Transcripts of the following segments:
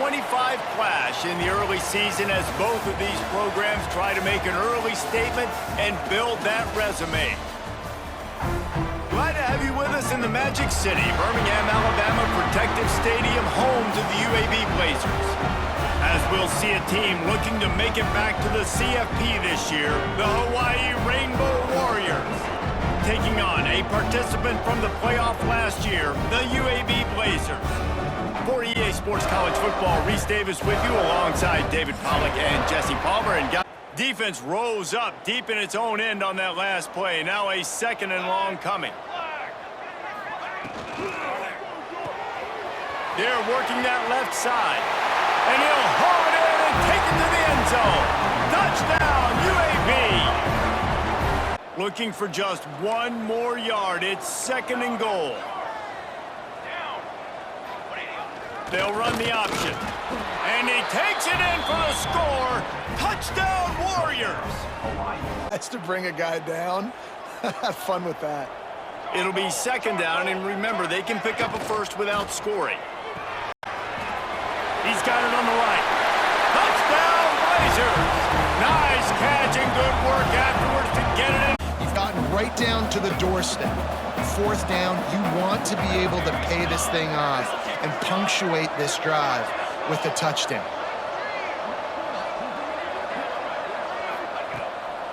25 clash in the early season as both of these programs try to make an early statement and build that resume. Glad to have you with us in the Magic City, Birmingham, Alabama Protective Stadium, home to the UAB Blazers. As we'll see a team looking to make it back to the CFP this year, the Hawai'i Warriors. Taking on a participant from the playoff last year, the UAB Blazers. For EA Sports College Football, Reese Davis with you alongside David Pollack and Jesse Palmer. And defense rose up deep in its own end on that last play. Now a second and long coming. They're working that left side. And he'll haul it in and take it to the end zone. Touchdown, UAB. Looking for just one more yard. It's second and goal. They'll run the option. And he takes it in for the score. Touchdown, Warriors. That's to bring a guy down. Have fun with that. It'll be second down, and remember, they can pick up a first without scoring. He's got it on the right. Touchdown, Blazers. Nice catch and good work afterwards to get it in. You've gotten right down to the doorstep. Fourth down, you want to be able to pay this thing off and punctuate this drive with a touchdown.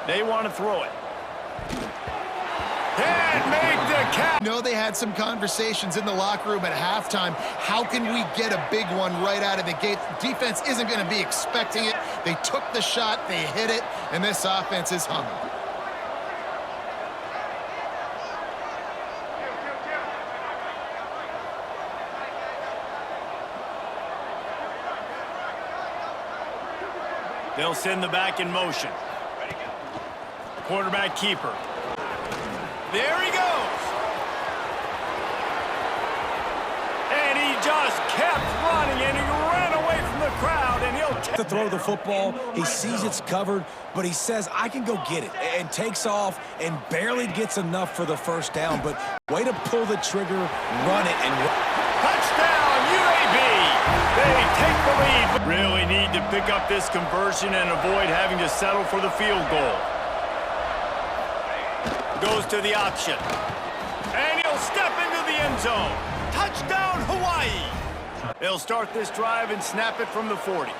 They want to throw it. And make the catch. You know, they had some conversations in the locker room at halftime. How can we get a big one right out of the gate? Defense isn't going to be expecting it. They took the shot, they hit it, and this offense is humming. They'll send the back in motion. Quarterback keeper. There he goes. And he just kept running, and he ran away from the crowd, and he'll to throw the football. He sees it's covered, but he says, I can go get it, and takes off and barely gets enough for the first down. But way to pull the trigger, run it, and touchdown, UAB. They take the lead. Really need to pick up this conversion and avoid having to settle for the field goal. Goes to the option. And he'll step into the end zone. Touchdown, Hawaii. They'll start this drive and snap it from the 40.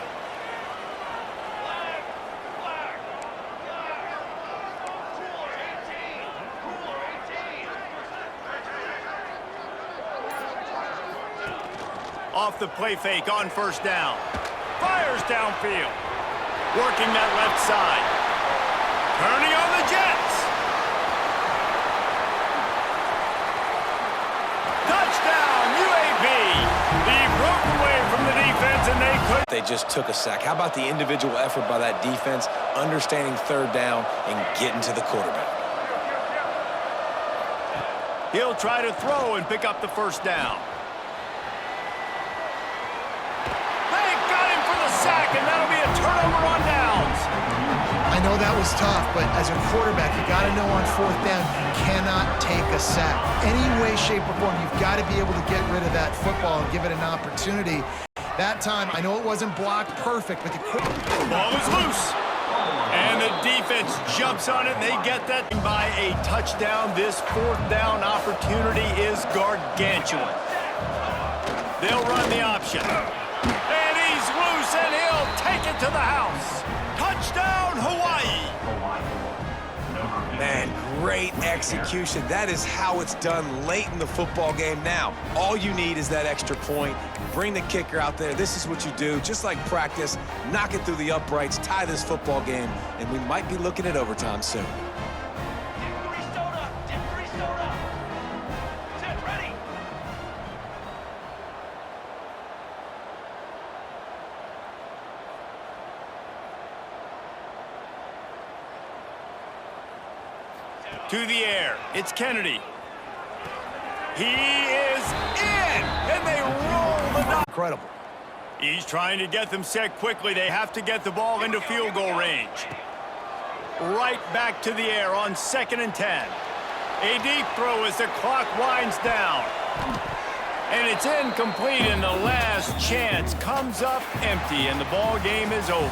Off the play fake on first down. Fires downfield. Working that left side. Turning on the Jets. Touchdown, UAB. He broke away from the defense, and they couldn't. They just took a sack. How about the individual effort by that defense, understanding third down and getting to the quarterback? He'll try to throw and pick up the first down. Sack, and that'll be a turnover on downs. I know that was tough, but as a quarterback, you got to know on fourth down, you cannot take a sack. Any way, shape, or form, you've got to be able to get rid of that football and give it an opportunity. That time, I know it wasn't blocked perfect, but the ball is loose. And the defense jumps on it, and they get that by a touchdown. This fourth down opportunity is gargantuan. They'll run the option. And he's loose, and he'll take it to the house. Touchdown, Hawaii. Man, great execution. That is how it's done late in the football game. Now, all you need is that extra point. Bring the kicker out there. This is what you do. Just like practice, knock it through the uprights, tie this football game, and we might be looking at overtime soon. To the air, it's Kennedy. He is in, and they roll the dice. incredible. He's trying to get them set quickly. They have to get the ball into field goal range. Right back to the air on 2nd and 10. A deep throw as the clock winds down. And it's incomplete, and the last chance comes up empty, and the ball game is over.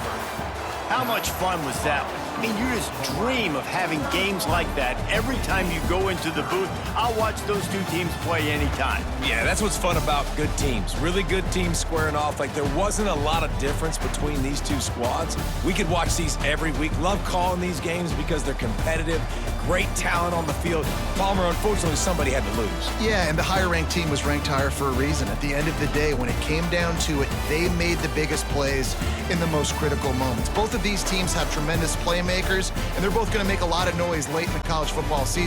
How much fun was that one? I mean, you just dream of having games like that every time you go into the booth. I'll watch those two teams play anytime. Yeah, that's what's fun about good teams. Really good teams squaring off. Like, there wasn't a lot of difference between these two squads. We could watch these every week. Love calling these games because they're competitive. Great talent on the field. Palmer, unfortunately, somebody had to lose. Yeah, and the higher-ranked team was ranked higher for a reason. At the end of the day, when it came down to it, they made the biggest plays in the most critical moments. Both of these teams have tremendous playmakers, and they're both going to make a lot of noise late in the college football season.